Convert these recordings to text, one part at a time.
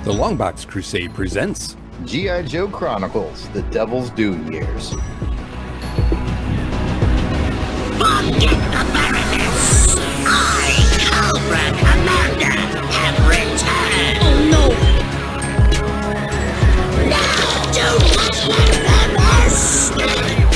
The LONGBOX CRUSADE presents G.I Joe Chronicles, The Devil's Due Years. Forget the Baroness! I, Cobra Commander, have returned! Oh no! Now don't let them escape!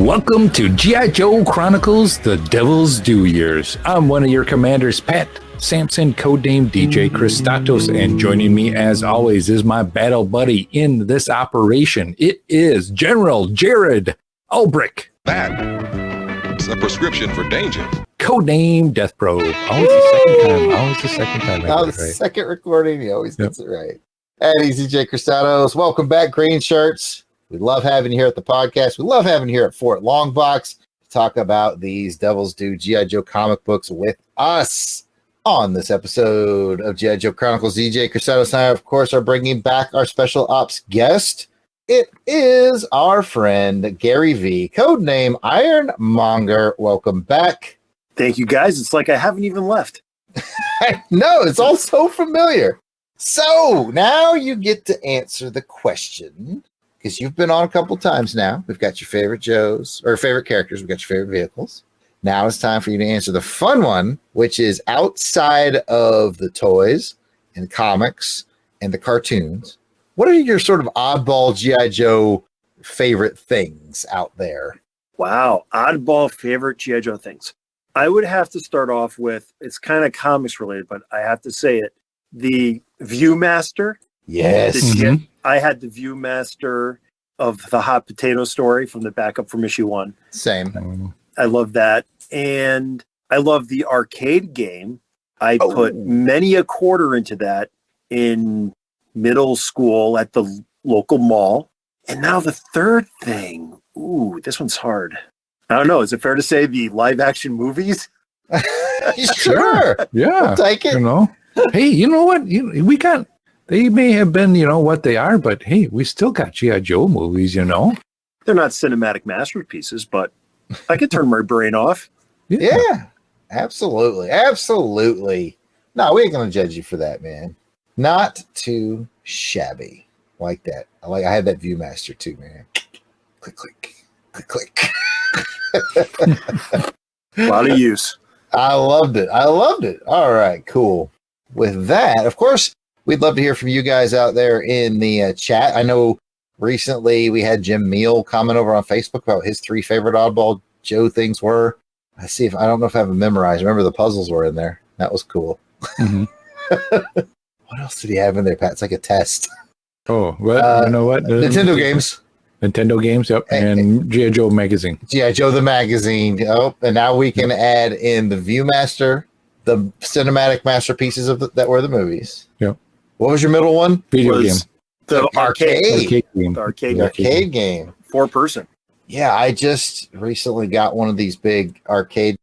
Welcome to G.I Joe Chronicles, The Devil's Due Years. I'm one of your commanders, Pat Sampson, codename DJ Kristatos, and joining me as always is my battle buddy in this operation. It is General Jared Ulbrich. It's a prescription for danger. Codename Death Probe. Always the second time. The second recording, he always gets it right. And he's DJ Kristatos. Welcome back, Green Shirts. We love having you here at the podcast. We love having you here at Fort Longbox to talk about these Devil's Due G.I Joe comic books with us. On this episode of G.I Joe Chronicles, DJ Kristatos and I, of course, are bringing back our special ops guest. It is our friend, Gary V, codename Iron Monger. Welcome back. Thank you, guys. It's like I haven't even left. I know, it's all so familiar. So, now you get to answer the question, because you've been on a couple times now. We've got your favorite Joes, or favorite characters. We've got your favorite vehicles. Now it's time for you to answer the fun one, which is outside of the toys and comics and the cartoons. What are your sort of oddball G.I. Joe favorite things out there? Wow. Oddball favorite G.I. Joe things. I would have to start off with, it's kind of comics related, but I have to say it. The Viewmaster. Yes. I had the Viewmaster of the Hot Potato story from the backup from issue 1. Same. I love that. And I love the arcade game. I put many a quarter into that in middle school at the local mall. And now the third thing. Ooh, this one's hard. I don't know. Is it fair to say the live action movies? Sure. Yeah. I'll take it. You know, hey, you know what? We got, they may have been, what they are, but hey, we still got G.I. Joe movies, They're not cinematic masterpieces, but I could turn my brain off. Yeah, absolutely. Absolutely. No, we ain't going to judge you for that, man. Not too shabby like that. I had that Viewmaster too, man. Click, click, click, click. A lot of use. I loved it. All right, cool. With that, of course, we'd love to hear from you guys out there in the chat. I know recently we had Jim Meal comment over on Facebook about his 3 favorite oddball Joe things were. I don't know if I have them memorized. Remember the puzzles were in there. That was cool. Mm-hmm. What else did he have in there, Pat? It's like a test. Oh, well, you know what? Nintendo games. Yep. And G.I. Joe magazine. G.I. Joe the magazine. Oh, and now we can add in the Viewmaster, the cinematic masterpieces that were the movies. Yep. What was your middle one? Video game. The arcade game. The arcade game. 4-person. Yeah, I just recently got one of these big arcade,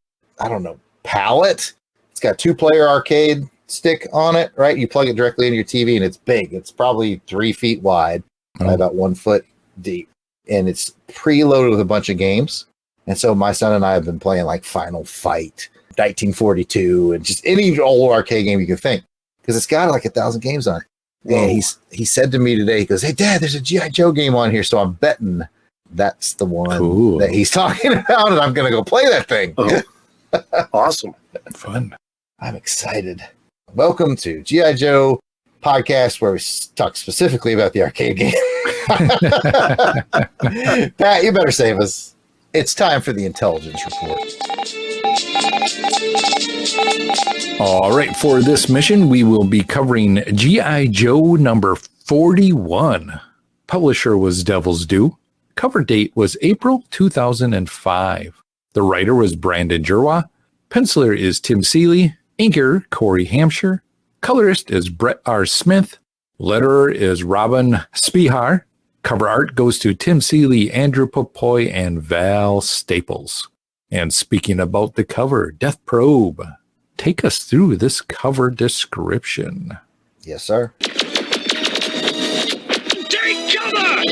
pallet. It's got 2-player arcade stick on it, right? You plug it directly into your TV and it's big. It's probably 3 feet wide, by about 1 foot deep. And it's preloaded with a bunch of games. And so my son and I have been playing like Final Fight, 1942, and just any old arcade game you can think. Because it's got like 1,000 games on it. Whoa. And he said to me today, he goes, "Hey, Dad, there's a G.I. Joe game on here." So I'm betting that's the one that he's talking about, and I'm going to go play that thing. Oh. Awesome. Fun. I'm excited. Welcome to G.I. Joe podcast, where we talk specifically about the arcade game. Pat, you better save us. It's time for the intelligence report. All right, for this mission, we will be covering G.I. Joe number 41. Publisher was Devil's Due. Cover date was April 2005. The writer was Brandon Jerwa. Penciler is Tim Seeley. Inker, Corey Hampshire. Colorist is Brett R. Smith. Letterer is Robin Spihar. Cover art goes to Tim Seeley, Andrew Popoy, and Val Staples. And speaking about the cover, Death Probe. Take us through this cover description. Yes, sir. Take cover!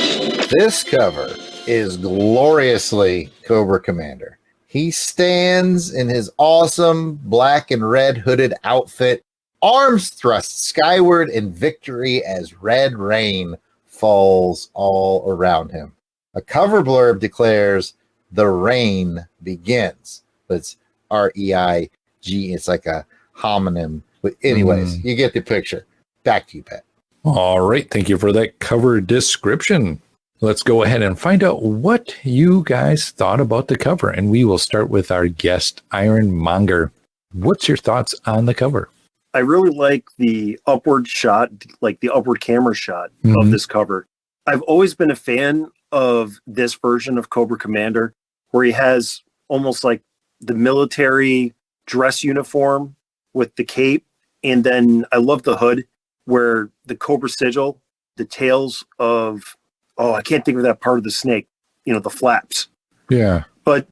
This cover is gloriously Cobra Commander. He stands in his awesome black and red hooded outfit, arms thrust skyward in victory as red rain falls all around him. A cover blurb declares, "The rain begins." But it's R-E-I-G. It's like a homonym. But anyways, you get the picture. Back to you, Pat. All right. Thank you for that cover description. Let's go ahead and find out what you guys thought about the cover. And we will start with our guest, Iron Monger. What's your thoughts on the cover? I really like the upward shot, like the upward camera shot of this cover. I've always been a fan of this version of Cobra Commander, where he has almost like the military dress uniform with the cape. And then I love the hood where the Cobra sigil, the tails of, I can't think of that part of the snake, the flaps. Yeah. But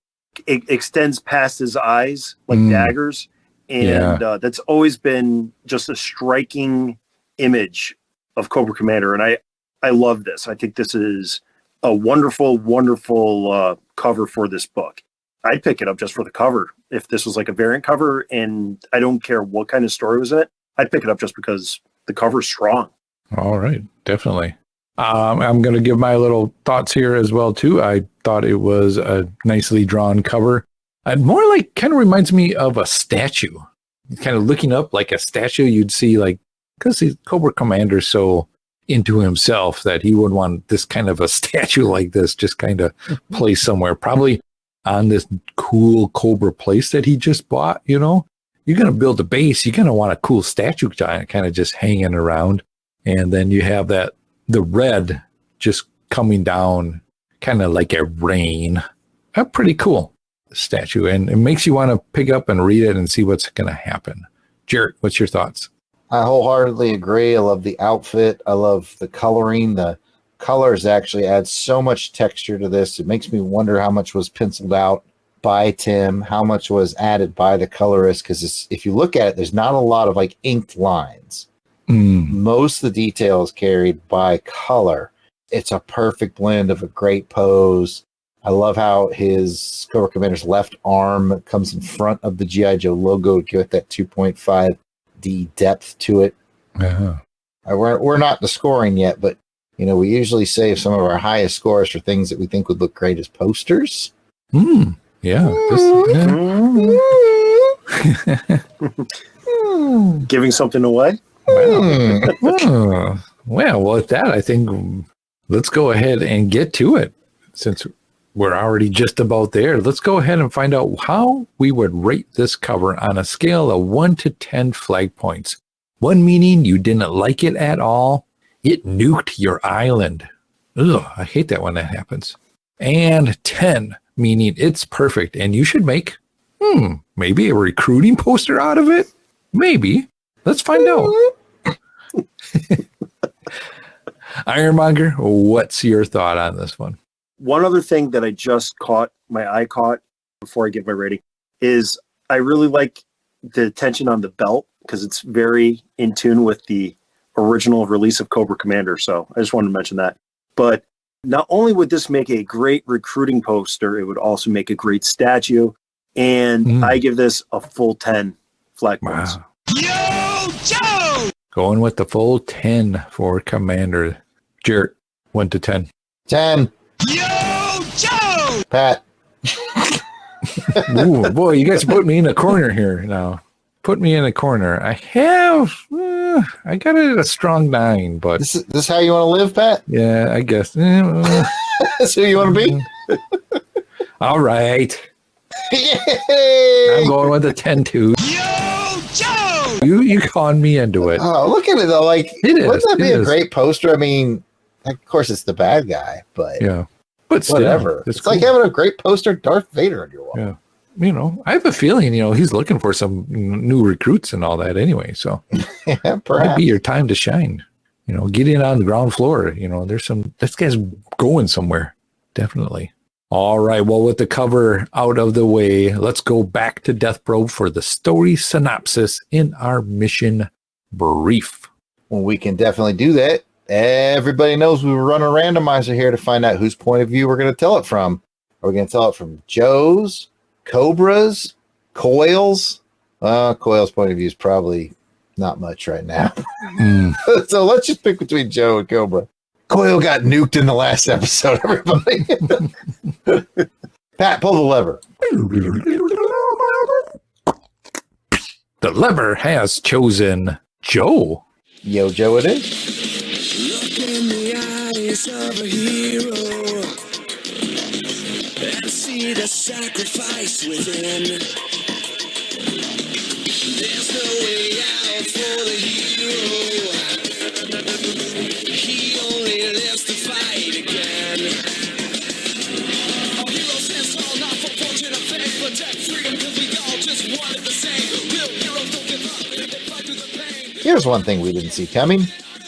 it extends past his eyes like daggers. And that's always been just a striking image of Cobra Commander. And I love this. I think this is a wonderful, wonderful cover for this book. I'd pick it up just for the cover. If this was like a variant cover and I don't care what kind of story was in it, I'd pick it up just because the cover's strong. All right. Definitely. I'm going to give my little thoughts here as well, too. I thought it was a nicely drawn cover. More like kind of reminds me of a statue. Kind of looking up like a statue you'd see, like, because the Cobra Commander's so into himself that he would want this kind of a statue like this just kind of placed somewhere, probably on this cool Cobra place that he just bought. You're going to build a base, you're going to want a cool statue giant kind of just hanging around. And then you have the red just coming down kind of like a rain. Pretty cool statue, and it makes you want to pick up and read it and see what's going to happen. Jarrett, what's your thoughts? I wholeheartedly agree. I love the outfit. I love the coloring. The colors actually add so much texture to this. It makes me wonder how much was penciled out by Tim, how much was added by the colorist, because if you look at it, there's not a lot of like inked lines. Most of the detail is carried by color. It's a perfect blend of a great pose. I love how his Cobra Commander's left arm comes in front of the G.I Joe logo to give that 2.5D depth to it. We're not the scoring yet, but we usually save some of our highest scores for things that we think would look great as posters. Yeah. Giving something away? Well, with that, I think let's go ahead and get to it. Since we're already just about there, let's go ahead and find out how we would rate this cover on a scale of 1 to 10 flag points. 1 meaning you didn't like it at all. It nuked your island. Ugh, I hate that when that happens. And 10 meaning it's perfect and you should make, maybe a recruiting poster out of it? Maybe. Let's find out. Ironmonger, what's your thought on this one? One other thing that I just my eye caught before I give my rating is I really like the tension on the belt because it's very in tune with the original release of Cobra Commander. So I just wanted to mention that. But not only would this make a great recruiting poster, it would also make a great statue. And I give this a full 10 flag points. Wow. Yo, Joe! Going with the full 10 for Commander. Jarrett, 1 to 10. 10. Yo, Joe! Pat. Ooh, boy, you guys put me in a corner here now. Put me in a corner. I got it at a strong 9, but This is how you want to live, Pat? yeah, I guess. That's who you want to be? All right. Yay! I'm going with a 10 too. Yo, Joe! You conned me into it. Oh, look at it though. Like, It is, wouldn't that be it a is. great poster? I mean, of course it's the bad guy, but Yeah. But still, whatever. It's like having a great poster of Darth Vader on your wall. Yeah. I have a feeling, he's looking for some new recruits and all that anyway. So Yeah, might perhaps. be your time to shine. Get in on the ground floor. This guy's going somewhere. Definitely. All right. Well, with the cover out of the way, let's go back to Death Probe for the story synopsis in our mission brief. Well, we can definitely do that. Everybody knows we run a randomizer here to find out whose point of view we're going to tell it from. Are we going to tell it from Joe's, Cobras, Coils. Coil's point of view is probably not much right now. So let's just pick between Joe and Cobra. Coil got nuked in the last episode, everybody. Pat, pull the lever. The lever has chosen Joe. Yo, Joe, it is. Look in the eyes of a hero and see the sacrifice within. There's no way out for the hero. He only lives to fight again. Our hero stands tall, not for fortune or fame. Protect freedom because we all just wanted the same. Real heroes don't give up, they fight through the pain. Here's one thing we didn't see coming.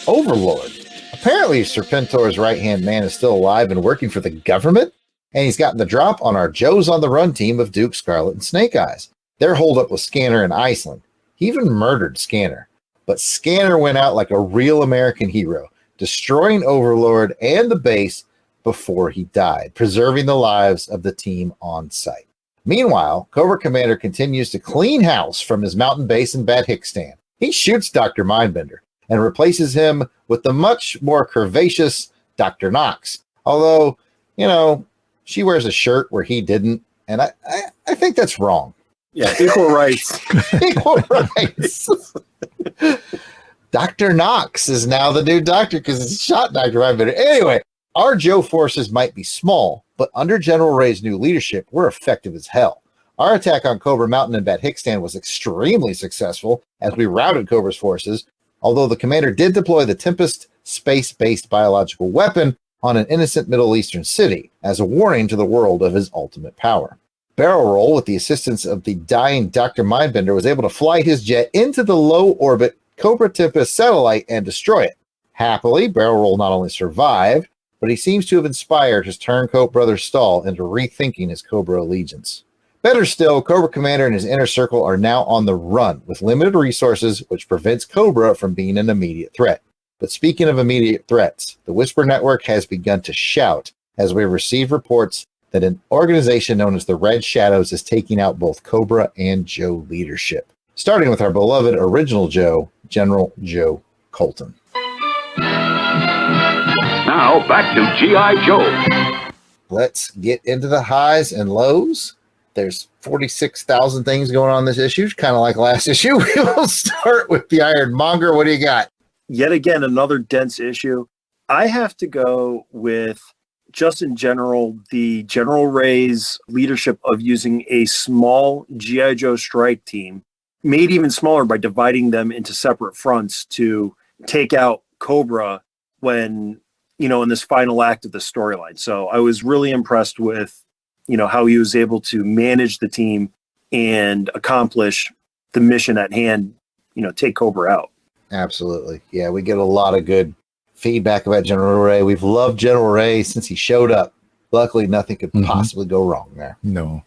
Overlord. Apparently, Serpentor's right-hand man is still alive and working for the government, and he's gotten the drop on our Joe's on the Run team of Duke, Scarlet, and Snake Eyes. They're holed up with Scanner in Iceland. He even murdered Scanner. But Scanner went out like a real American hero, destroying Overlord and the base before he died, preserving the lives of the team on site. Meanwhile, Cobra Commander continues to clean house from his mountain base in Bad Hickstan. He shoots Dr. Mindbender and replaces him with the much more curvaceous Dr. Knox. Although, you know, she wears a shirt where he didn't, and I think that's wrong. Yeah, equal rights. Equal rights. Dr. Knox is now the new doctor because it's shot Dr. Mindbender. Anyway, our Joe forces might be small, but under General Ray's new leadership, we're effective as hell. Our attack on Cobra Mountain and Bad Hickstan was extremely successful as we routed Cobra's forces, although the commander did deploy the Tempest space-based biological weapon on an innocent Middle Eastern city as a warning to the world of his ultimate power. Barrel Roll, with the assistance of the dying Dr. Mindbender, was able to fly his jet into the low-orbit Cobra Tempest satellite and destroy it. Happily, Barrel Roll not only survived, but he seems to have inspired his turncoat brother Stahl into rethinking his Cobra allegiance. Better still, Cobra Commander and his inner circle are now on the run with limited resources, which prevents Cobra from being an immediate threat. But speaking of immediate threats, the Whisper Network has begun to shout as we receive reports that an organization known as the Red Shadows is taking out both Cobra and Joe leadership, starting with our beloved original Joe, General Joe Colton. Now back to G.I. Joe. Let's get into the highs and lows. There's 46,000 things going on in this issue, kind of like last issue. We will start with the Iron Monger. What do you got? Yet again, another dense issue. I have to go with, just in general, the General Ray's leadership of using a small G.I. Joe strike team, made even smaller by dividing them into separate fronts to take out Cobra when, in this final act of the storyline. So I was really impressed with, how he was able to manage the team and accomplish the mission at hand, take Cobra out. Absolutely. Yeah, we get a lot of good feedback about General Ray. We've loved General Ray since he showed up. Luckily, nothing could possibly go wrong there. No.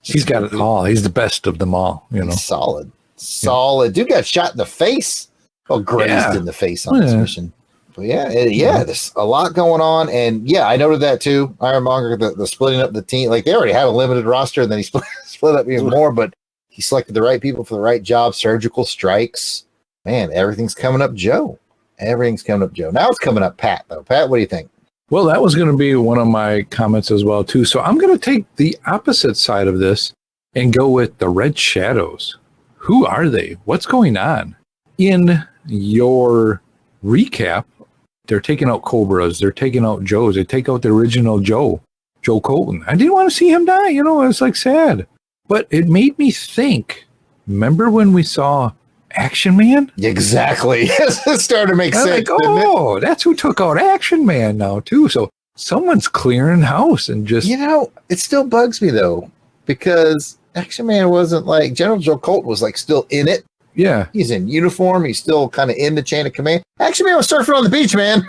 He's got it all. He's the best of them all, He's solid. Dude got shot in the face. Well, grazed in the face on this mission. But there's a lot going on. And I noted that too. Ironmonger, the splitting up the team. Like, they already had a limited roster, and then he split up even more, but he selected the right people for the right job. Surgical strikes. Man, everything's coming up Joe. Everything's coming up Joe. Now it's coming up Pat, though. Pat, what do you think? Well, that was going to be one of my comments as well, too. So I'm going to take the opposite side of this and go with the Red Shadows. Who are they? What's going on? In your recap, they're taking out Cobras. They're taking out Joes. They take out the original Joe Colton. I didn't want to see him die. It's like sad. But it made me think, remember when we saw Action Man? Exactly. It started to make sense. Like, that's who took out Action Man now, too. So someone's clearing house and just... it still bugs me, though, because Action Man wasn't like... General Joe Colton was like still in it. Yeah. He's in uniform. He's still kind of in the chain of command. Action Man was surfing on the beach, man.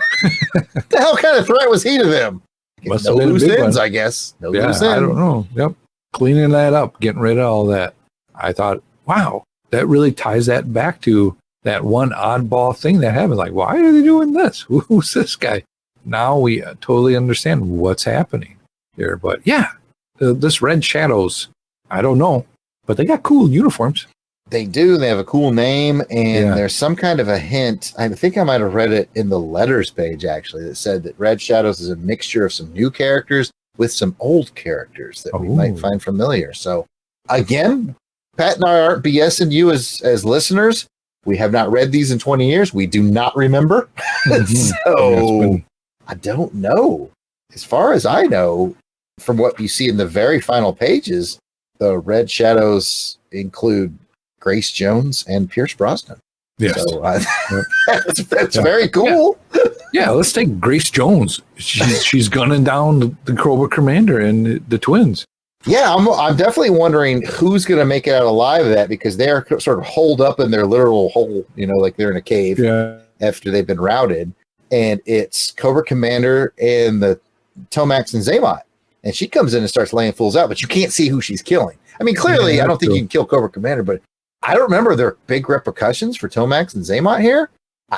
The hell kind of threat was he to them? Must no have been loose a big ends, one. I guess. No Yeah, loose ends. I don't know. Yep. Cleaning that up, getting rid of all that. I thought, wow, that really ties that back to that one oddball thing that happened. Like, why are they doing this? Who's this guy? Now we totally understand what's happening here. But this Red Shadows, I don't know, but they got cool uniforms. They do. They have a cool name, and Yeah. there's some kind of a hint. I think I might have read it in the letters page, actually, that said that Red Shadows is a mixture of some new characters with some old characters that we might find familiar. So, again, Pat and I aren't BSing you as listeners. We have not read these in 20 years. We do not remember. So, I don't know. As far as I know, from what you see in the very final pages, the Red Shadows include Grace Jones and Pierce Brosnan. Yes. So that's very cool. Yeah, let's take Grace Jones. She's gunning down the Cobra Commander and the twins. Yeah, I'm definitely wondering who's going to make it out alive of that, because they are sort of holed up in their literal hole, like they're in a cave after they've been routed. And it's Cobra Commander and the Tomax and Zaymot. And she comes in and starts laying fools out, but you can't see who she's killing. I mean, clearly, I don't think you can kill Cobra Commander, but I don't remember there are big repercussions for Tomax and Zaymot here.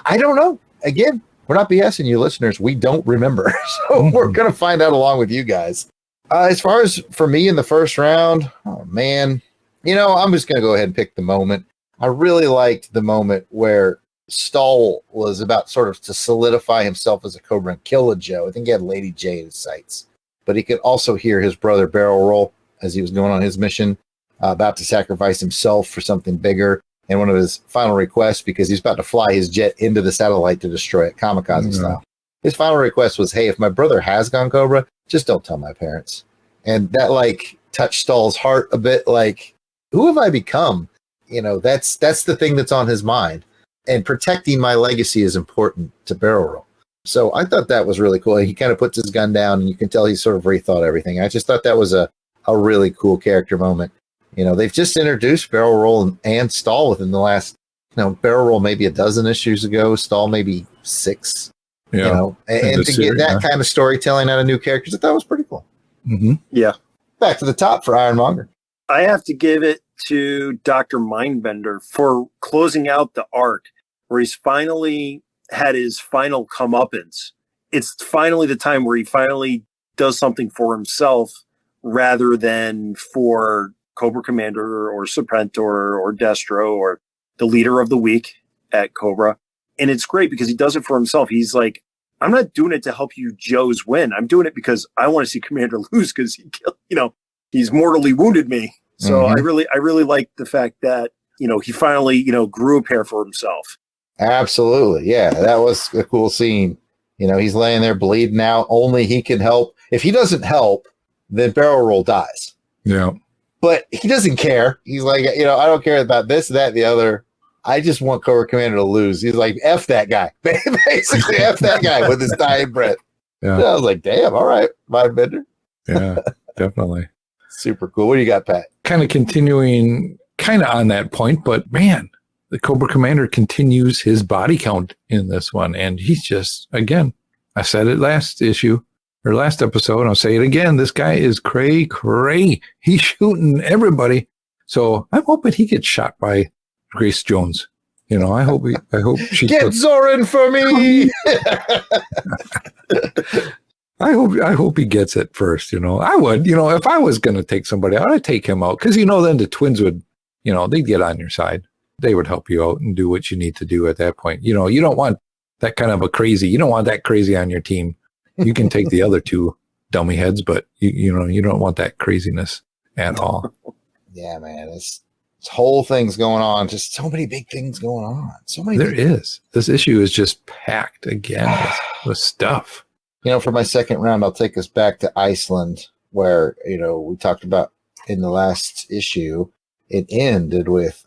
I don't know. Again, we're not BSing you listeners. We don't remember. So we're going to find out along with you guys. As far as for me in the first round, oh man, I'm just going to go ahead and pick the moment. I really liked the moment where Stahl was about sort of to solidify himself as a Cobra and kill a Joe. I think he had Lady J in his sights, but he could also hear his brother barrel roll as he was going on his mission, about to sacrifice himself for something bigger. And one of his final requests, because he's about to fly his jet into the satellite to destroy it, kamikaze style. His final request was, hey, if my brother has gone Cobra, just don't tell my parents. And that touched Stahl's heart a bit. Who have I become? That's the thing that's on his mind. And protecting my legacy is important to barrel roll. So I thought that was really cool. He kind of puts his gun down, and you can tell he sort of rethought everything. I just thought that was a really cool character moment. They've just introduced barrel roll and Stahl within the last, barrel roll maybe a dozen issues ago, Stahl maybe 6. And to get that kind of storytelling out of new characters, I thought was pretty cool. Mm-hmm. Yeah. Back to the top for Ironmonger. I have to give it to Dr. Mindbender for closing out the arc where he's finally had his final comeuppance. It's finally the time where he finally does something for himself rather than for Cobra Commander or Serpentor or Destro or the leader of the week at Cobra. And it's great because he does it for himself. He's like, I'm not doing it to help you Joes win. I'm doing it because I want to see Commander lose because he killed, he's mortally wounded me. So I really like the fact that, he finally, grew a pair for himself. Absolutely. Yeah, that was a cool scene. He's laying there bleeding out. Only he can help. If he doesn't help, then barrel roll dies. Yeah. But he doesn't care. He's like, I don't care about this, that, the other. I just want Cobra Commander to lose. He's like, F that guy. Basically, F that guy with his dying breath. Yeah. So I was like, damn, all right, Mindbender. Yeah, definitely. Super cool. What do you got, Pat? Kind of continuing on that point, but man, the Cobra Commander continues his body count in this one. And he's just, again, I said it last episode, and I'll say it again. This guy is cray. He's shooting everybody. So I'm hoping he gets shot by Grace Jones. I hope she get Zorin for me. I hope he gets it first. I would. If I was going to take somebody out, I'd take him out because then the twins would, they'd get on your side. They would help you out and do what you need to do at that point. You don't want that kind of a crazy. You don't want that crazy on your team. You can take the other two dummy heads, but you don't want that craziness at all. Yeah, man, this whole thing's going on. Just so many big things going on. So many. There is. This issue is just packed again with stuff. For my second round, I'll take us back to Iceland, where we talked about in the last issue. It ended with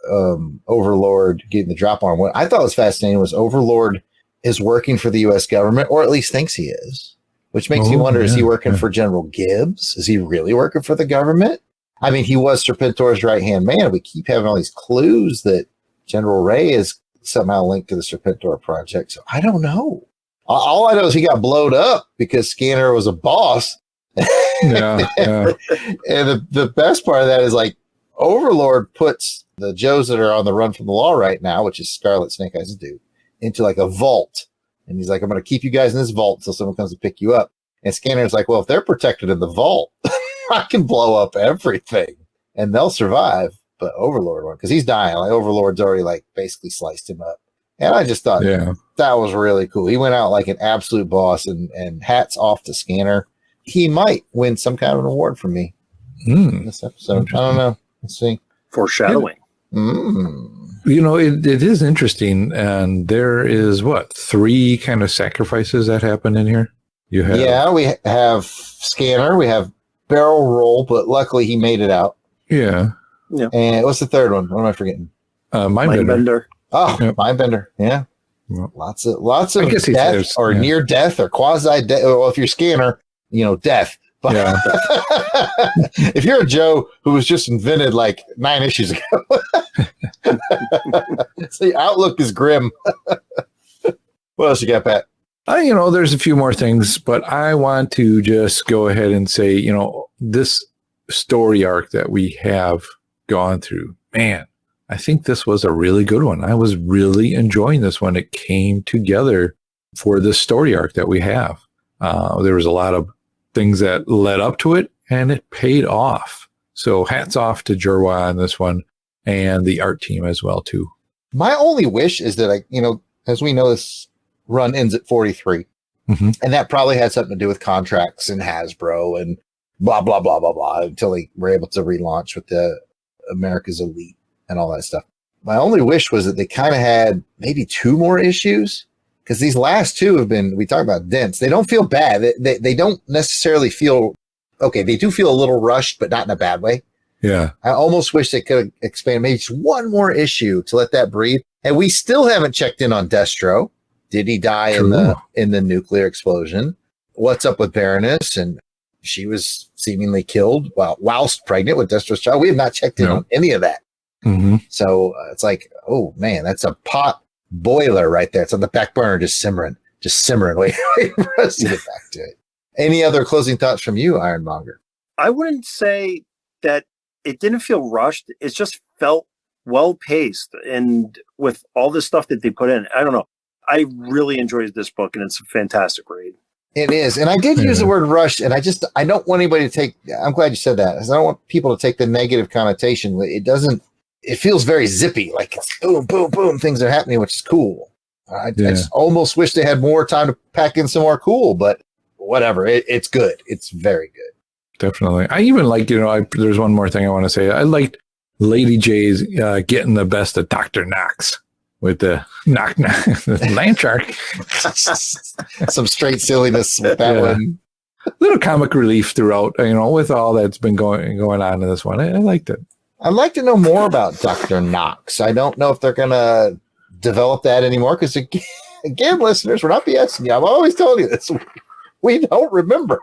Overlord getting the drop on. What I thought was fascinating was Overlord is working for the U.S. government, or at least thinks he is, which makes me wonder, is he working for General Gibbs? Is he really working for the government? I mean, he was Serpentor's right-hand man. We keep having all these clues that General Ray is somehow linked to the Serpentor project. So I don't know. All I know is he got blowed up because Scanner was a boss. Yeah. And the best part of that is Overlord puts the Joes that are on the run from the law right now, which is Scarlet, Snake Eyes, and Dude, into a vault. And he's like, I'm going to keep you guys in this vault until someone comes to pick you up. And Scanner's like, well, if they're protected in the vault, I can blow up everything and they'll survive. But Overlord one, because he's dying. Like Overlord's already like basically sliced him up. And I just thought that was really cool. He went out like an absolute boss, and hats off to Scanner. He might win some kind of an award from me in this episode. I don't know. Let's see. Foreshadowing. You know, it is interesting. And there is 3 kind of sacrifices that happen in here? You have, we have Scanner. We have Barrel Roll, but luckily he made it out. Yeah. And what's the third one? What am I forgetting? Mindbender. Oh, yep. Mindbender. Yeah. Yep. Lots of death or near death or quasi death. Well, if you're Scanner, death. But if you're a Joe who was just invented like 9 issues ago, so your outlook is grim. What else you got, Pat? There's a few more things, but I want to just go ahead and say, this story arc that we have gone through, man, I think this was a really good one. I was really enjoying this one. It came together for this story arc that we have. There was a lot of things that led up to it, and it paid off. So hats off to Jerwa on this one, and the art team as well, too. My only wish is that as we know, this run ends at 43, and that probably had something to do with contracts and Hasbro and blah, blah, blah, blah, blah, until they were able to relaunch with the America's Elite and all that stuff. My only wish was that they kind of had maybe 2 more issues, because these last 2 have been, we talk about dense. They don't feel bad. They don't necessarily feel, okay, they do feel a little rushed, but not in a bad way. Yeah. I almost wish they could expand maybe just 1 more issue to let that breathe. And we still haven't checked in on Destro. Did he die in the nuclear explosion? What's up with Baroness? And she was seemingly killed whilst pregnant with Destro's child. We have not checked in on any of that. So it's like, oh man, that's a pot boiler right there. It's on the back burner, just simmering. Wait for us to get back to it. Any other closing thoughts from you, Ironmonger? I wouldn't say that it didn't feel rushed. It just felt well paced, and with all the stuff that they put in, I don't know. I really enjoyed this book, and it's a fantastic read. It is. And I did use the word rushed, and I don't want anybody to take, I'm glad you said that, because I don't want people to take the negative connotation. It feels very zippy, like it's boom, boom, boom, things are happening, which is cool. I just almost wish they had more time to pack in some more cool, but whatever. It's good. It's very good. Definitely. I even like, there's one more thing I want to say. I liked Lady J's getting the best of Dr. Knox with the knock, land shark. Some straight silliness with that one. Little comic relief throughout, with all that's been going on in this one. I liked it. I'd like to know more about Dr. Knox. I don't know if they're going to develop that anymore, because again, listeners, we're not BSing you. I'm always telling you this. We don't remember.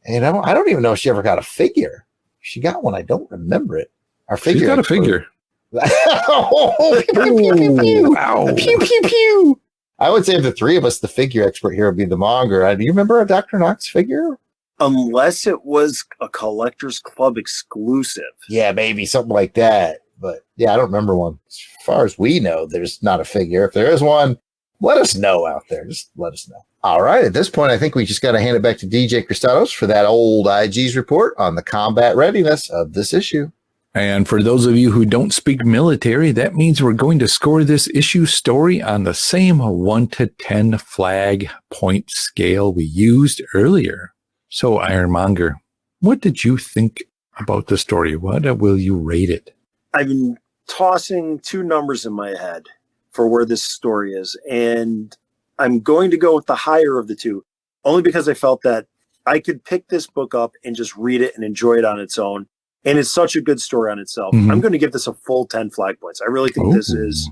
I don't even know if she ever got a figure. She got one. I don't remember it. Our figure. She got a figure. Oh, pew, pew, pew, pew. Wow. Pew, pew, pew. I would say of the 3 of us, the figure expert here would be the Monger. Do you remember a Dr. Knox figure? Unless it was a Collectors Club exclusive. Yeah, maybe something like that. But yeah, I don't remember one. As far as we know, there's not a figure. If there is one, let us know out there. Just let us know. All right. At this point, I think we just got to hand it back to DJ Kristatos for that old IG's report on the combat readiness of this issue. And for those of you who don't speak military, that means we're going to score this issue story on the same 1 to 10 flag point scale we used earlier. So, Ironmonger, what did you think about the story? What will you rate it? I've been tossing 2 numbers in my head for where this story is, and I'm going to go with the higher of the 2, only because I felt that I could pick this book up and just read it and enjoy it on its own. And it's such a good story on itself. I'm going to give this a full 10 flag points. I really think this is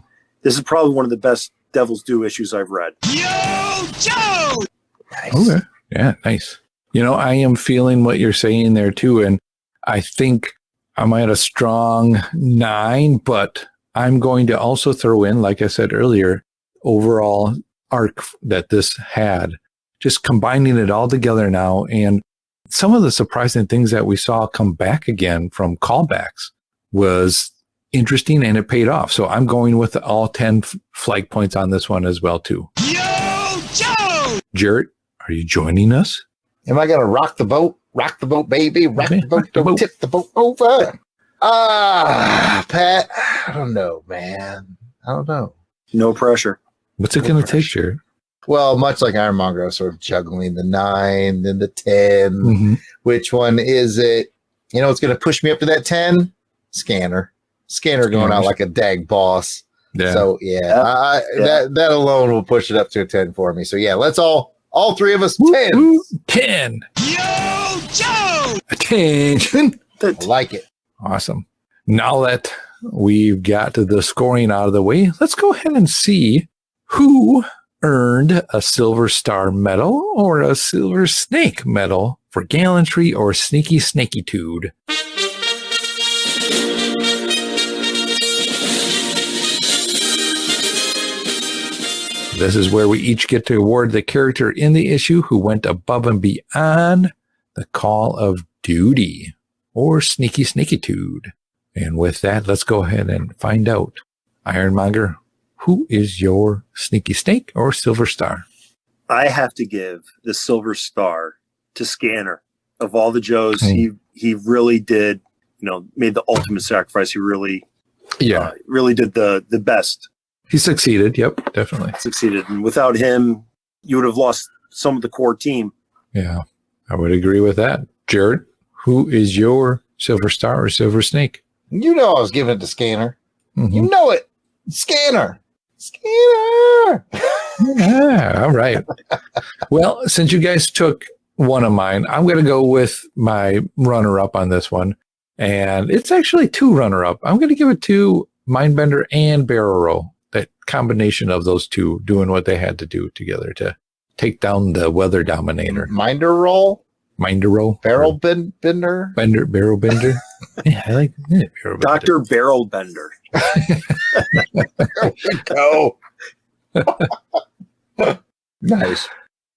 probably one of the best Devil's Due issues I've read. Yo, Joe! Nice. Okay. Yeah, nice. I am feeling what you're saying there too. And I think I'm at a strong 9, but I'm going to also throw in, like I said earlier, overall arc that this had, just combining it all together now. And some of the surprising things that we saw come back again from callbacks was interesting, and it paid off. So I'm going with all 10 flag points on this one as well too. Yo, Joe! Jarrett, are you joining us? Am I going to rock the boat? Rock the boat, baby. Rock the boat. Rock the Don't boat. tip the boat over. Pat, I don't know, man. I don't know. No pressure. What's it going to take, Jared? Well, much like Ironmonger, I was sort of juggling the 9 and the 10. Mm-hmm. Which one is it? You know, it's going to push me up to that 10? Scanner going out like a dag boss. Yeah. So, that alone will push it up to a 10 for me. So, yeah, let's all 3 of us 10. Woo, 10. Yo, Joe! Attention. I like it. Awesome. Now that we've got the scoring out of the way, let's go ahead and see who earned a Silver Star medal or a Silver Snake medal for gallantry or sneaky snakytude. This is where we each get to award the character in the issue who went above and beyond the call of duty or sneaky snakytude. And with that, let's go ahead and find out. Ironmonger, who is your sneaky snake or Silver Star? I have to give the Silver Star to Scanner. Of all the Joes, he really did, made the ultimate sacrifice. He really, really did the best. He succeeded. Yep, definitely. Succeeded. And without him, you would have lost some of the core team. Yeah, I would agree with that. Jared, who is your Silver Star or Silver Snake? You know I was giving it to Scanner. Mm-hmm. You know it. Scanner. Scanner. Yeah, all right. Well, since you guys took one of mine, I'm going to go with my runner-up on this one. And it's actually 2 runner-up. I'm going to give it to Mindbender and Barrel Roll. That combination of those 2 doing what they had to do together to take down the Weather Dominator. Minder roll. Minder Roll. Barrel bender. Barrel Bender. Yeah, I like Barrel Bender. Dr. Barrel Bender. There we go. Nice.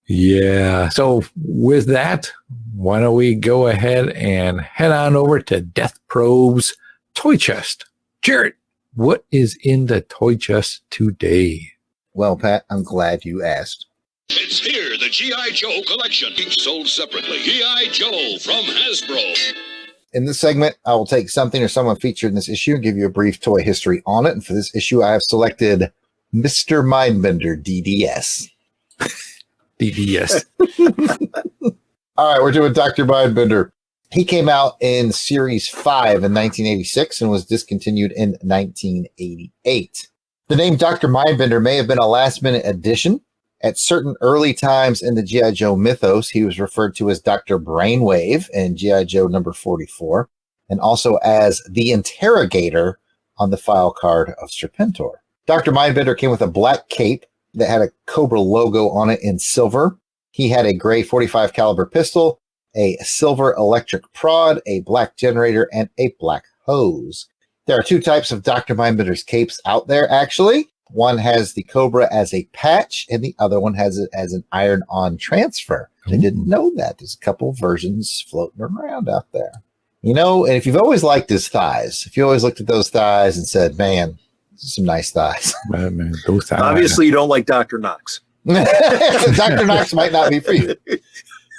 Yeah. So with that, why don't we go ahead and head on over to Death Probe's toy chest. Jared, what is in the toy chest today? Well, Pat, I'm glad you asked. It's here, the G.I. Joe collection, each sold separately. G.I. Joe from Hasbro. In this segment, I will take something or someone featured in this issue and give you a brief toy history on it. And for this issue, I have selected Mr. Mindbender DDS. DDS. All right, we're doing Dr. Mindbender. He came out in Series 5 in 1986 and was discontinued in 1988. The name Dr. Mindbender may have been a last-minute addition. At certain early times in the G.I. Joe mythos, he was referred to as Dr. Brainwave in G.I. Joe number 44, and also as the Interrogator on the file card of Serpentor. Dr. Mindbender came with a black cape that had a Cobra logo on it in silver. He had a gray 45 caliber pistol, a silver electric prod, a black generator, and a black hose. There are 2 types of Dr. Mindbender's capes out there, actually. One has the Cobra as a patch, and the other one has it as an iron-on transfer. I didn't know that. There's a couple versions floating around out there. And if you've always liked his thighs, if you always looked at those thighs and said, man, some nice thighs. Man, those thighs. Obviously, you don't like Dr. Knox. Dr. Knox might not be for you.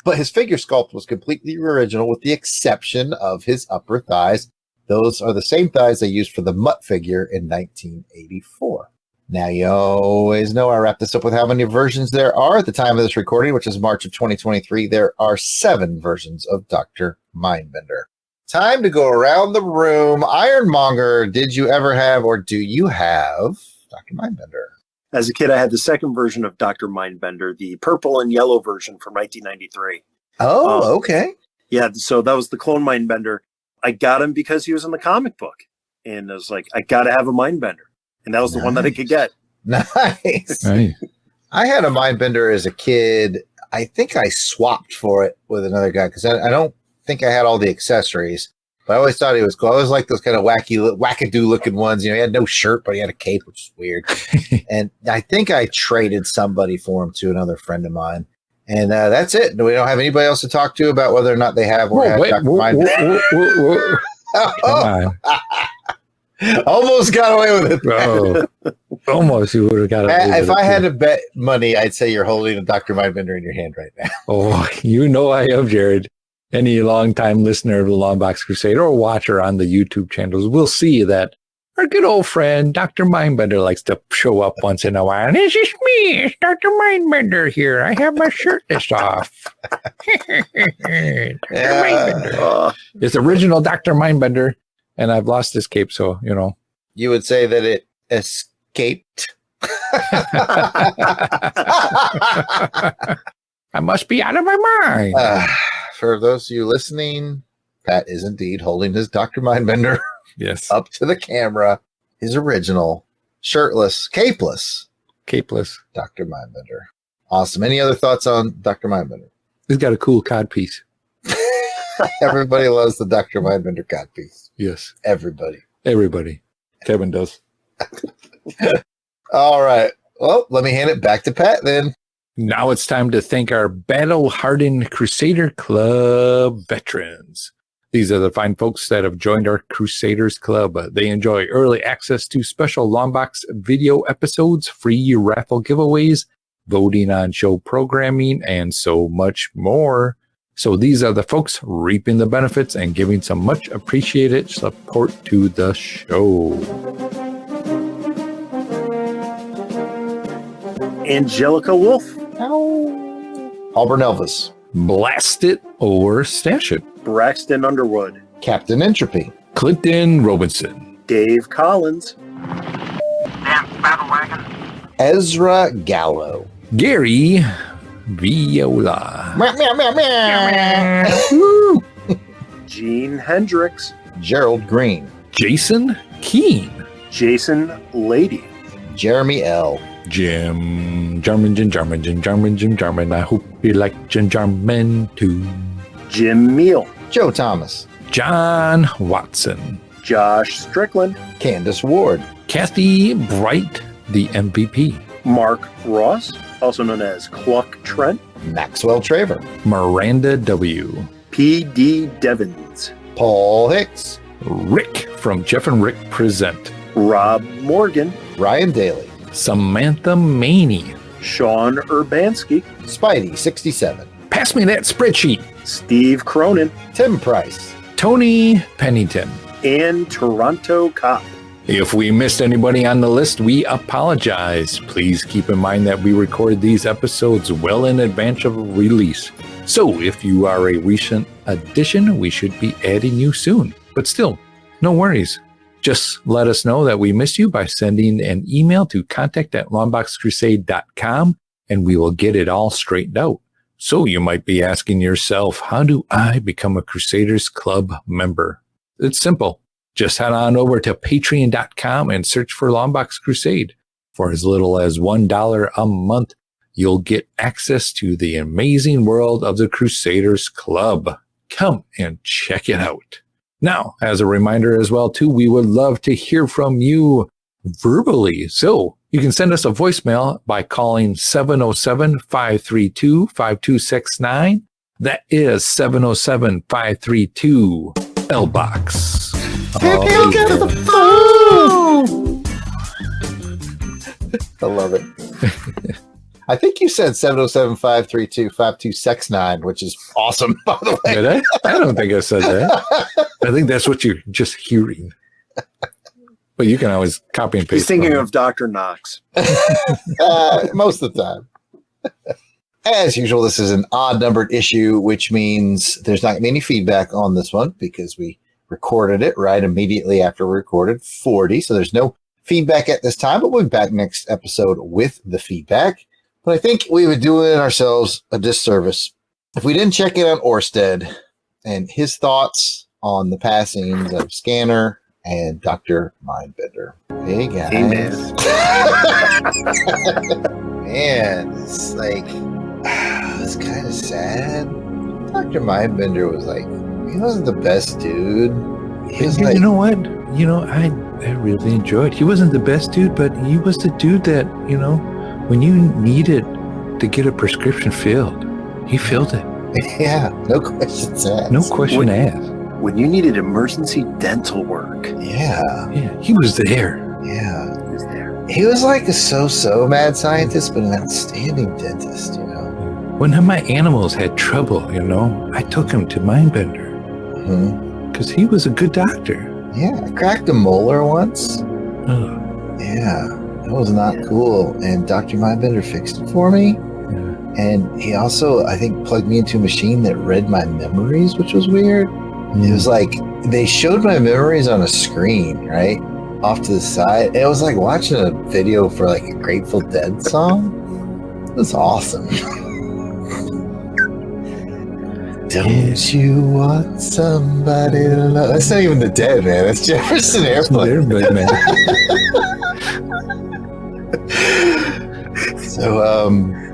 But his figure sculpt was completely original with the exception of his upper thighs. Those are the same thighs they used for the Mutt figure in 1984. Now, you always know I wrap this up with how many versions there are at the time of this recording, which is March of 2023. There are 7 versions of Dr. Mindbender. Time to go around the room. Ironmonger, did you ever have or do you have Dr. Mindbender? As a kid, I had the second version of Dr. Mindbender, the purple and yellow version from 1993. Oh, okay. Yeah, so that was the clone Mindbender. I got him because he was in the comic book. And I was like, I got to have a Mindbender. And that was the one that I could get. Nice. Right. I had a Mindbender as a kid. I think I swapped for it with another guy because I don't think I had all the accessories. But I always thought he was cool. I always liked those kind of wackadoo looking ones. He had no shirt, but he had a cape, which is weird. And I think I traded somebody for him to another friend of mine. And that's it. We don't have anybody else to talk to about whether or not they have or had Dr. Mindbender. Come on. Almost got away with it. Oh, almost you would have got it. If I had to bet money, I'd say you're holding a Dr. Mindbender in your hand right now. Oh, I am, Jared. Any longtime listener of the Longbox Crusade or watcher on the YouTube channels will see that our good old friend, Dr. Mindbender, likes to show up once in a while. This is me. It's Dr. Mindbender here. I have my shirtless off. Dr. Mindbender. It's original Dr. Mindbender, and I've lost his cape, so, you know. You would say that it escaped. I must be out of my mind. For those of you listening, Pat is indeed holding his Dr. Mindbender Yes. up to the camera. His original, shirtless, capeless Dr. Mindbender. Awesome. Any other thoughts on Dr. Mindbender? He's got a cool cod piece. Everybody loves the Dr. Mindbender codpiece. Yes. Everybody. Kevin does. All right. Well, let me hand it back to Pat then. Now it's time to thank our battle-hardened Crusader Club veterans. These are the fine folks that have joined our Crusaders Club. They enjoy early access to special Longbox video episodes, free raffle giveaways, voting on show programming, and so much more. So these are the folks reaping the benefits and giving some much appreciated support to the show. Angelica Wolf. Auburn Elvis. Blast it or stash it. Braxton Underwood. Captain Entropy. Clinton Robinson. Dave Collins. Ezra Gallo. Gary Viola. Meow, meow, meow, meow. Gene Hendricks. Gerald Green. Jason Keene. Jason Lady. Jeremy L. Jim Jarman. I hope you like Jim Jarman too. Jim Meal. Joe Thomas. John Watson. Josh Strickland. Candace Ward. Kathy Bright, the MVP. Mark Ross, also known as Cluck Trent. Maxwell Traver. Miranda W. P.D. Devins. Paul Hicks. Rick from Jeff and Rick Present. Rob Morgan. Ryan Daly. Samantha Maney. Sean Urbanski. Spidey 67. Pass me that spreadsheet. Steve Cronin. Tim Price. Tony Pennington. And Toronto Cop. If we missed anybody on the list, we apologize. Please keep in mind that we record these episodes well in advance of release. So if you are a recent addition, we should be adding you soon. But still, no worries. Just let us know that we missed you by sending an email to contact@longboxcrusade.com and we will get it all straightened out. So you might be asking yourself, how do I become a Crusaders Club member? It's simple. Just head on over to patreon.com and search for Longbox Crusade. For as little as $1 a month, you'll get access to the amazing world of the Crusaders Club. Come and check it out. Now, as a reminder as well, too, we would love to hear from you verbally. So you can send us a voicemail by calling 707-532-5269. That is 707-532-LBOX. I love it. I think you said 707-532-5269, which is awesome, by the way. Did I? I don't think I said that. I think that's what you're just hearing. But you can always copy and paste. He's thinking of Dr. Knox. Most of the time. As usual, this is an odd-numbered issue, which means there's not going to be any feedback on this one because we recorded it right immediately after we recorded 40. So there's no feedback at this time, but we'll be back next episode with the feedback. But I think we would do ourselves a disservice if we didn't check in on Orsted and his thoughts on the passings of Scanner and Dr. Mindbender. Hey, guys. Hey, man. Man, it's like, it's kind of sad. Dr. Mindbender was like, he wasn't the best dude. He was like, you know what? You know, I really enjoyed. He wasn't the best dude, but he was the dude that, you know, when you needed to get a prescription filled, he filled it. yeah, no questions asked. No question asked. When you needed emergency dental work. Yeah. Yeah, he was there. Yeah. He was there. He was like a so-so mad scientist, but an outstanding dentist, you know? when my animals had trouble, I took him to Mindbender because he was a good doctor. Yeah, I cracked a molar once. Oh, Yeah, that was not cool. And Dr. Mindbender fixed it for me. yeah. And he also, I think, plugged me into a machine that read my memories, which was weird. It was like they showed my memories on a screen, right? Off to the side. It was like watching a video for like a Grateful Dead song. It was awesome. Don't you want somebody to love? That's not even the Dead, man. That's Jefferson Airplane. But, man, So,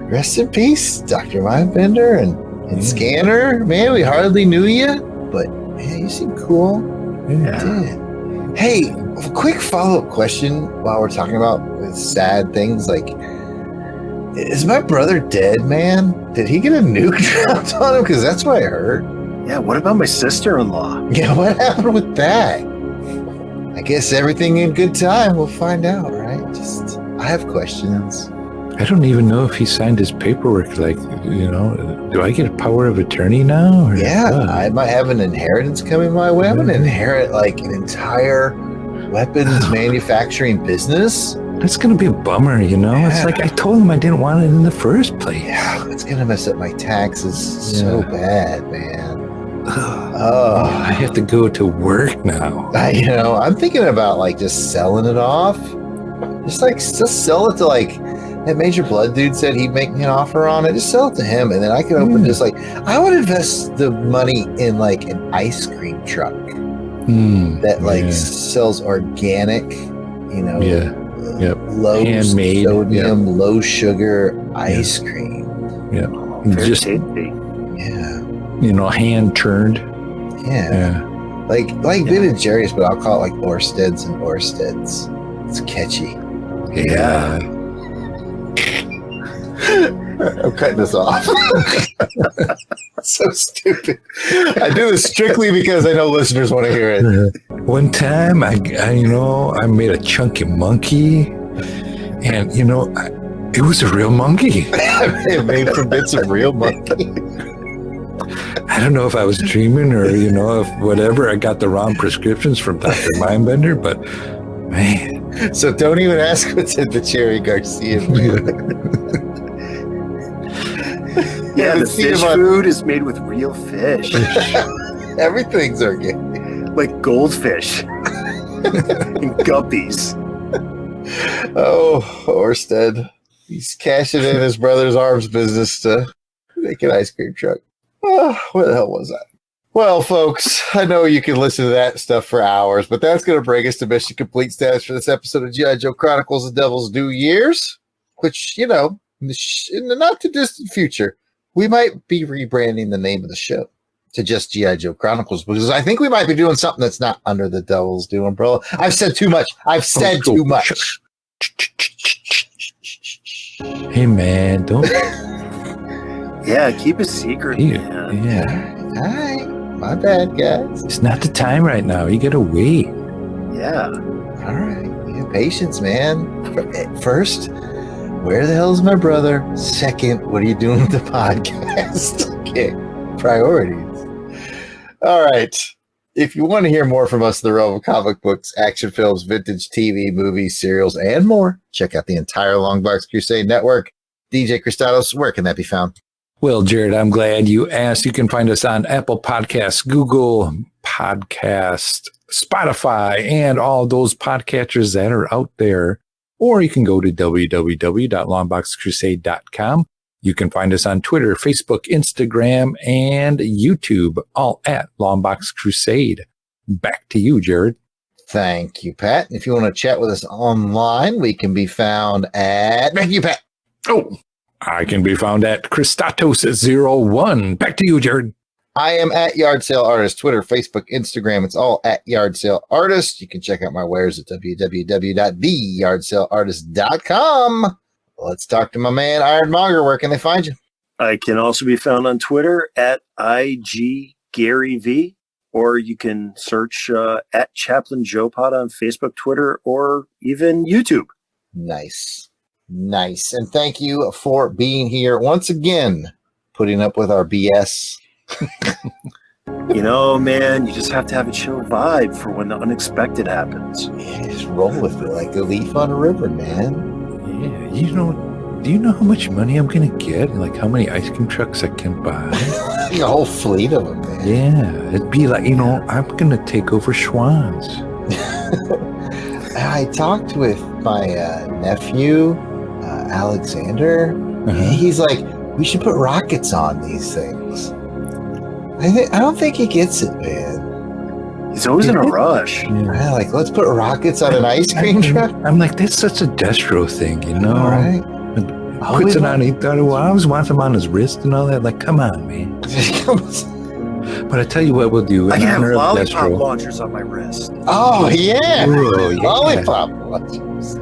rest in peace, Dr. Mindbender and Scanner. Man, we hardly knew you, but man, you seem cool. yeah. Did. Hey, a quick follow-up question while we're talking about sad things. Like, is my brother dead, man? Did he get a nuke dropped on him? Because that's what I heard. Yeah, what about my sister-in-law? Yeah, what happened with that? I guess everything in good time. We'll find out, right? I have questions. I don't even know if he signed his paperwork. Like, do I get a power of attorney now? Or Yeah, what? I might have an inheritance coming my way. I'm going to inherit like an entire weapons manufacturing business. That's going to be a bummer, It's Yeah. like I told him I didn't want it in the first place. Yeah, it's going to mess up my taxes so Yeah. bad, man. I have to go to work now. I'm thinking about like just selling it off. Just sell it to like that Major Blood dude said he'd make me an offer on it. Just sell it to him, and then I could open just like I would invest the money in like an ice cream truck that like sells organic, Yeah. Yep. low Handmade, sodium, low sugar ice cream. Yeah. Very Just, tasty. Yeah, hand churned. yeah. Yeah. Like Ben and Jerry's, but I'll call it like Orstead's and Orstead's. It's catchy. Yeah. I'm cutting this off. So stupid. I do this strictly because I know listeners want to hear it. One time, I made a chunky monkey, and it was a real monkey. It made from bits of real monkey. I don't know if I was dreaming or if whatever. I got the wrong prescriptions from Dr. Mindbender, but man, So don't even ask what's in the Cherry Garcia. Yeah, the see fish him on- food is made with real fish, Everything's organic. like goldfish and guppies. Oh, Orsted. He's cashing in his brother's arms business to make an ice cream truck. Oh, what the hell was that? Well, folks, I know you can listen to that stuff for hours, but that's going to bring us to mission complete status for this episode of G.I. Joe Chronicles of Devil's Due Years, which, in the not too distant future, we might be rebranding the name of the show to just G.I. Joe Chronicles, because I think we might be doing something that's not under the Devil's Due umbrella. I've said too much. Too much. hey man, don't. Yeah, keep a secret, man. Yeah, All right. My bad, guys. it's not the time right now. You gotta wait. Yeah. All right. Yeah, patience, man. First, where the hell is my brother? Second, what are you doing with the podcast? Okay. Priorities. All right. If you want to hear more from us in the realm of comic books, action films, vintage TV, movies, serials, and more, check out the entire Longbox Crusade Network. DJ Kristatos, where can that be found? Well, Jared, I'm glad you asked. You can find us on Apple Podcasts, Google Podcast, Spotify, and all those podcatchers that are out there. Or you can go to www.longboxcrusade.com. You can find us on Twitter, Facebook, Instagram, and YouTube, all at Longbox Crusade. Back to you, Jared. Thank you, Pat. If you want to chat with us online, we can be found at... Thank you, Pat. Oh, I can be found at Kristatos01. Back to you, Jared. I am at Yard Sale Artist, Twitter, Facebook, Instagram. It's all at Yard Sale Artist. You can check out my wares at www.theyardsaleartist.com. Let's talk to my man, Iron Monger. Where can they find you? I can also be found on Twitter at IGGaryV, or you can search at Chaplain Joe Pod on Facebook, Twitter, or even YouTube. Nice. And thank you for being here once again putting up with our BS. You know, man, you just have to have a chill vibe for when the unexpected happens. Yeah, just roll with it like a leaf on a river, man. Yeah, do you know how much money I'm gonna get? Like how many ice cream trucks I can buy? A whole fleet of them, man. Yeah, it'd be like, I'm gonna take over Schwann's. I talked with my nephew, Alexander. He's like, we should put rockets on these things. I don't think he gets it, man. He's always in a rush. Yeah, like, let's put rockets on an ice cream truck. I'm like, that's such a Destro thing, All right. Puts it on. He thought, well, I always want him on his wrist and all that. Like, come on, man. But I tell you what we'll do. I can have lollipop Destro. launchers on my wrist. Oh yeah, Oh, yeah. lollipop launchers.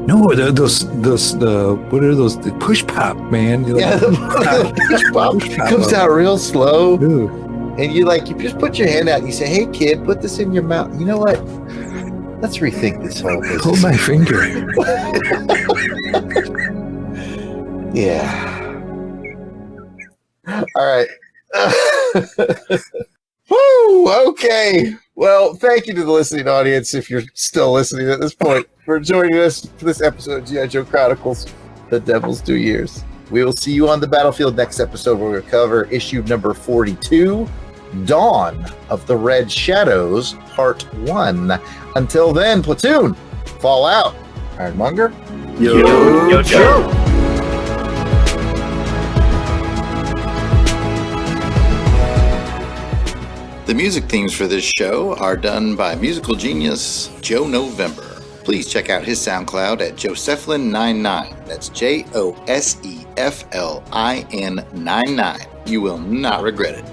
No, those what are those? The push pop, man. You're Yeah, the push pop comes out real slow, Ooh. and you just put your hand out and you say, "Hey, kid, put this in your mouth." You know what? Let's rethink this whole business. Hold my finger. Yeah. All right. Woo! Okay. Well, thank you to the listening audience, if you're still listening at this point, for joining us for this episode of G.I Joe Chronicles, The Devil's 2 Years. We will see you on the battlefield next episode, where we'll cover issue number 42, Dawn of the Red Shadows, Part 1. Until then, Platoon, fall out. Ironmonger. Yo, Joe. The music themes for this show are done by musical genius Joe November. Please check out his SoundCloud at Josephline99. That's Josephline99. You will not regret it.